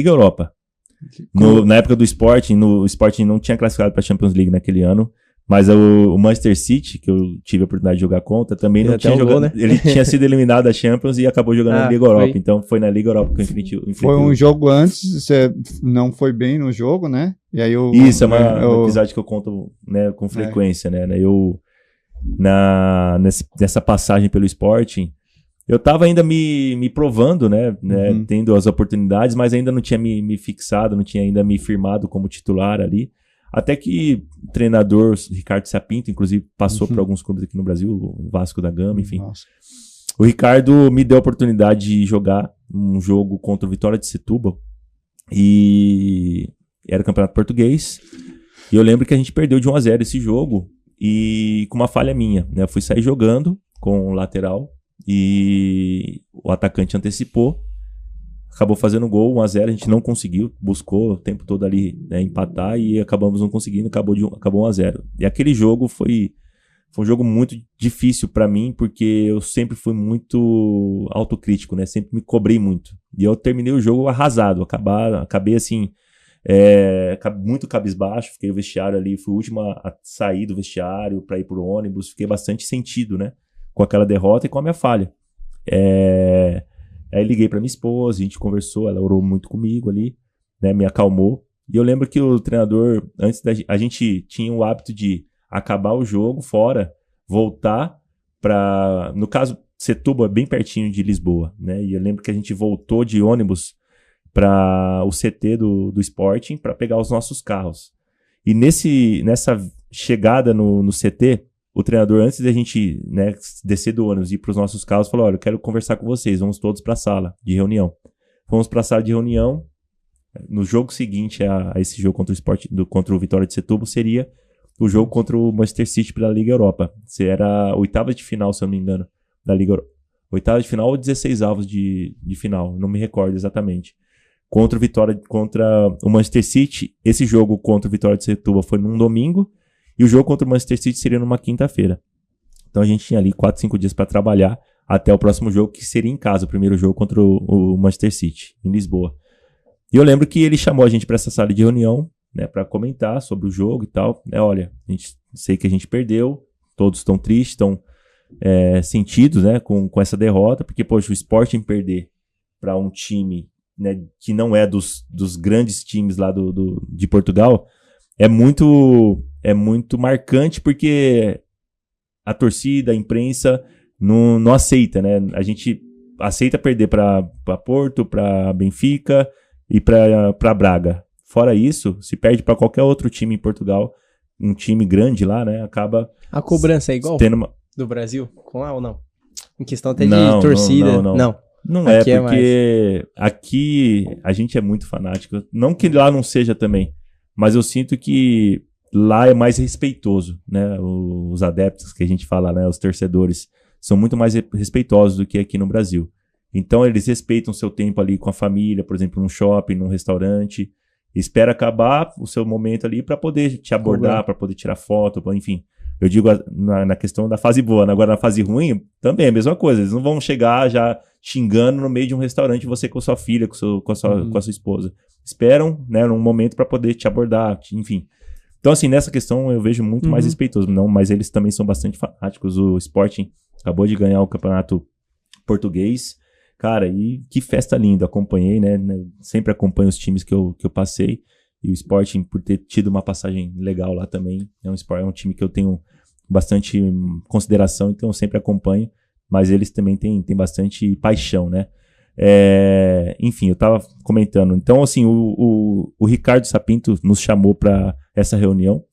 Liga Europa. Na época do Sporting, o Sporting não tinha classificado para a Champions League naquele ano, mas o Manchester City, que eu tive a oportunidade de jogar contra, também não tinha jogado. Né? Ele tinha sido eliminado da Champions e acabou jogando na Liga Europa. Então foi na Liga Europa que eu enfrentei. Foi um jogo antes, você não foi bem no jogo, né? E aí Isso, é um episódio que eu conto, né, com frequência, né? Nessa passagem pelo Sporting, eu tava ainda me provando, né? Tendo as oportunidades, mas ainda não tinha me fixado, não tinha ainda me firmado como titular ali. Até que o treinador Ricardo Sapinto, inclusive, passou por alguns clubes aqui no Brasil, o Vasco da Gama, enfim. Nossa. O Ricardo me deu a oportunidade de jogar um jogo contra o Vitória de Setúbal. E era o Campeonato Português. E eu lembro que a gente perdeu de 1-0 esse jogo. E com uma falha minha, né? Eu fui sair jogando com o lateral. E o atacante antecipou. Acabou fazendo gol, 1-0, a gente não conseguiu, buscou o tempo todo ali, né, empatar e acabamos não conseguindo, acabou 1-0. E aquele jogo foi um jogo muito difícil pra mim, porque eu sempre fui muito autocrítico, né, sempre me cobrei muito. E eu terminei o jogo arrasado, acabei assim, muito cabisbaixo, fiquei no vestiário ali, fui o último a sair do vestiário pra ir pro ônibus, fiquei bastante sentido, né, com aquela derrota e com a minha falha. Aí liguei pra minha esposa, a gente conversou, ela orou muito comigo ali, né, me acalmou. E eu lembro que o treinador, a gente tinha o hábito de acabar o jogo fora, voltar pra... No caso, Setúbal é bem pertinho de Lisboa, né? E eu lembro que a gente voltou de ônibus para o CT do Sporting para pegar os nossos carros. E nessa chegada no CT, o treinador, antes da gente, né, descer do ônibus e ir para os nossos carros, falou: olha, eu quero conversar com vocês, vamos todos para a sala de reunião. Fomos para a sala de reunião. No jogo seguinte a esse jogo contra o Vitória de Setúbal, seria o jogo contra o Manchester City pela Liga Europa. Era a oitava de final, se eu não me engano, da Liga Europa. Oitava de final ou 16 avos de final, não me recordo exatamente. Contra o Manchester City, esse jogo contra o Vitória de Setúbal foi num domingo, e o jogo contra o Manchester City seria numa quinta-feira. Então a gente tinha ali 4, 5 dias para trabalhar até o próximo jogo, que seria em casa, o primeiro jogo contra o Manchester City, em Lisboa. E eu lembro que ele chamou a gente para essa sala de reunião, né, para comentar sobre o jogo e tal. Olha, sei que a gente perdeu, todos estão tristes, estão sentidos, né, com essa derrota, porque, poxa, o Sporting perder para um time, né, que não é dos grandes times lá de Portugal, é muito marcante, porque a torcida, a imprensa não aceita, né? A gente aceita perder para Porto, para Benfica e para Braga. Fora isso, se perde para qualquer outro time em Portugal, um time grande lá, né? Acaba... A cobrança é igual do Brasil? Com A ou não? Em questão até de torcida? Não é, porque aqui a gente é muito fanático. Não que lá não seja também, mas eu sinto que lá é mais respeitoso, né? Os adeptos que a gente fala, né? Os torcedores são muito mais respeitosos do que aqui no Brasil. Então eles respeitam o seu tempo ali com a família, por exemplo, num shopping, num restaurante. Espera acabar o seu momento ali para poder te abordar, para poder tirar foto, enfim. Eu digo na questão da fase boa, né? Agora na fase ruim também é a mesma coisa. Eles não vão chegar já xingando no meio de um restaurante, você com a sua filha, com a sua esposa. Esperam, né, num momento para poder te abordar, enfim. Então, assim, nessa questão eu vejo muito mais respeitoso. Não, mas eles também são bastante fanáticos. O Sporting acabou de ganhar o campeonato português. Cara, e que festa linda. Acompanhei, né? Sempre acompanho os times que eu passei. E o Sporting, por ter tido uma passagem legal lá também, é um time que eu tenho bastante consideração, então eu sempre acompanho. Mas eles também têm bastante paixão, né? Enfim, eu tava comentando. Então, assim, o Ricardo Sapinto nos chamou para essa reunião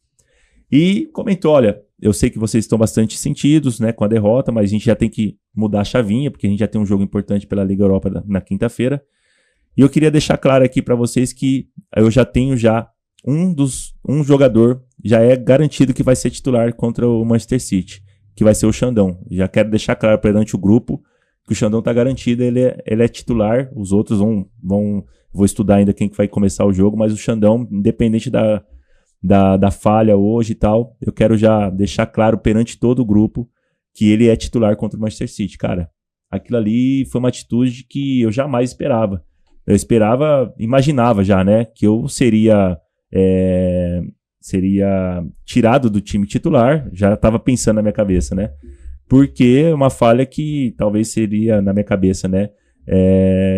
e comentou: olha, eu sei que vocês estão bastante sentidos, né, com a derrota, mas a gente já tem que mudar a chavinha, porque a gente já tem um jogo importante pela Liga Europa na quinta-feira. E eu queria deixar claro aqui para vocês que eu já tenho um jogador já é garantido que vai ser titular contra o Manchester City, que vai ser o Xandão. Já quero deixar claro perante o grupo que o Xandão tá garantido, ele é titular. Os outros vou estudar ainda quem que vai começar o jogo, mas o Xandão, independente da falha hoje e tal, eu quero já deixar claro perante todo o grupo que ele é titular contra o Manchester City. Cara, aquilo ali foi uma atitude que eu jamais esperava. Eu imaginava já, né, que eu seria tirado do time titular, já estava pensando na minha cabeça, né? Porque é uma falha que talvez seria, na minha cabeça, né,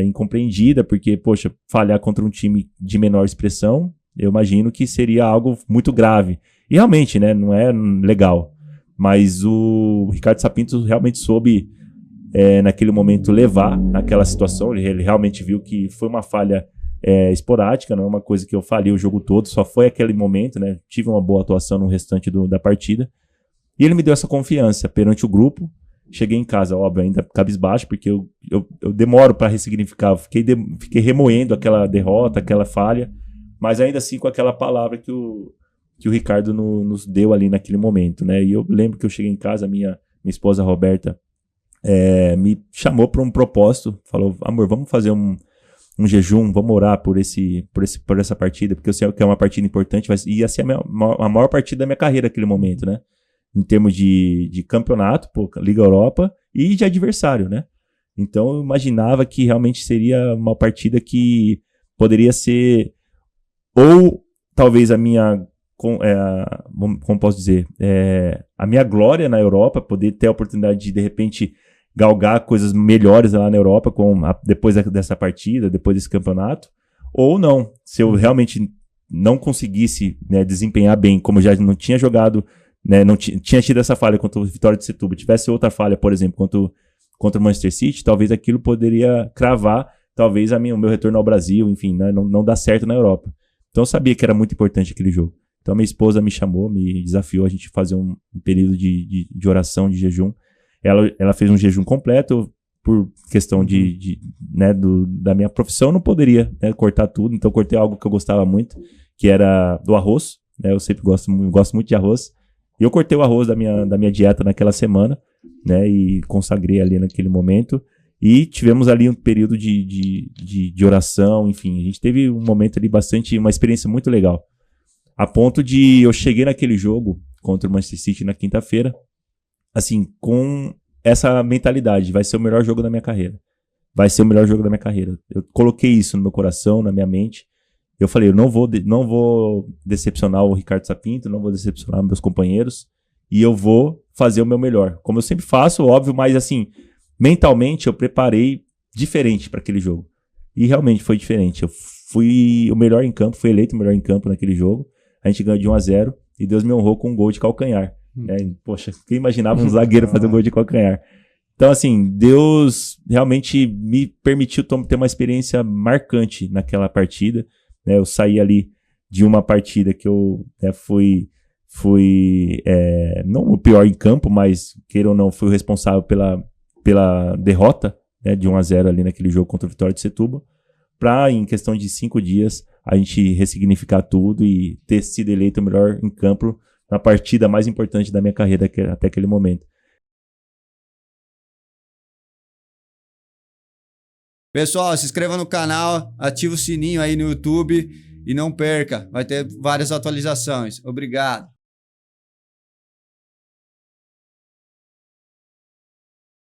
incompreendida, porque, poxa, falhar contra um time de menor expressão, eu imagino que seria algo muito grave. E realmente, né, não é legal. Mas o Ricardo Sapinto realmente soube, naquele momento, levar naquela situação. Ele realmente viu que foi uma falha esporádica, não é uma coisa que eu falhei o jogo todo, só foi aquele momento, né? Tive uma boa atuação no restante da partida. E ele me deu essa confiança perante o grupo. Cheguei em casa, óbvio, ainda cabisbaixo, porque eu demoro para ressignificar. Fiquei remoendo aquela derrota, aquela falha, mas ainda assim com aquela palavra que o Ricardo nos deu ali naquele momento, né? E eu lembro que eu cheguei em casa, minha esposa Roberta me chamou para um propósito, falou, amor, vamos fazer um jejum, vamos orar por essa partida, porque eu sei que é uma partida importante, ia ser a maior partida da minha carreira naquele momento, né? Em termos de campeonato, Liga Europa, e de adversário, né? Então eu imaginava que realmente seria uma partida que poderia ser, ou talvez a minha, como posso dizer, a minha glória na Europa, poder ter a oportunidade de repente, galgar coisas melhores lá na Europa depois dessa partida, depois desse campeonato, ou não. Se eu realmente não conseguisse, né, desempenhar bem, como eu já não tinha jogado, né, não tinha tido essa falha contra o Vitória de Setúbal, tivesse outra falha, por exemplo, contra o Manchester City, talvez aquilo poderia cravar, talvez o meu retorno ao Brasil, enfim, né, não dá certo na Europa. Então eu sabia que era muito importante aquele jogo. Então minha esposa me chamou, me desafiou a gente fazer um período de oração, de jejum. Ela fez um jejum completo, por questão da minha profissão, eu não poderia, né, cortar tudo, então eu cortei algo que eu gostava muito, que era do arroz, né, eu sempre gosto muito de arroz, e eu cortei o arroz da minha dieta naquela semana, né, e consagrei ali naquele momento, e tivemos ali um período de oração, enfim, a gente teve um momento ali uma experiência muito legal, a ponto de eu cheguei naquele jogo contra o Manchester City na quinta-feira, assim, com essa mentalidade, vai ser o melhor jogo da minha carreira. Vai ser o melhor jogo da minha carreira. Eu coloquei isso no meu coração, na minha mente. Eu falei, eu não vou decepcionar o Ricardo Sapinto, não vou decepcionar meus companheiros, e eu vou fazer o meu melhor. Como eu sempre faço, óbvio, mas assim, mentalmente eu preparei diferente para aquele jogo. E realmente foi diferente. Eu fui o melhor em campo, fui eleito o melhor em campo naquele jogo. A gente ganhou de 1-0 e Deus me honrou com um gol de calcanhar. Poxa, quem imaginava um zagueiro fazer um gol de calcanhar? Então, assim, Deus realmente me permitiu ter uma experiência marcante naquela partida, né? Eu saí ali de uma partida que eu fui não o pior em campo, mas, queira ou não, fui o responsável pela derrota, né, de 1-0 ali naquele jogo contra o Vitória de Setúbal, para, em questão de 5 dias, a gente ressignificar tudo e ter sido eleito o melhor em campo na partida mais importante da minha carreira até aquele momento. Pessoal, se inscreva no canal, ativa o sininho aí no YouTube e não perca, vai ter várias atualizações. Obrigado.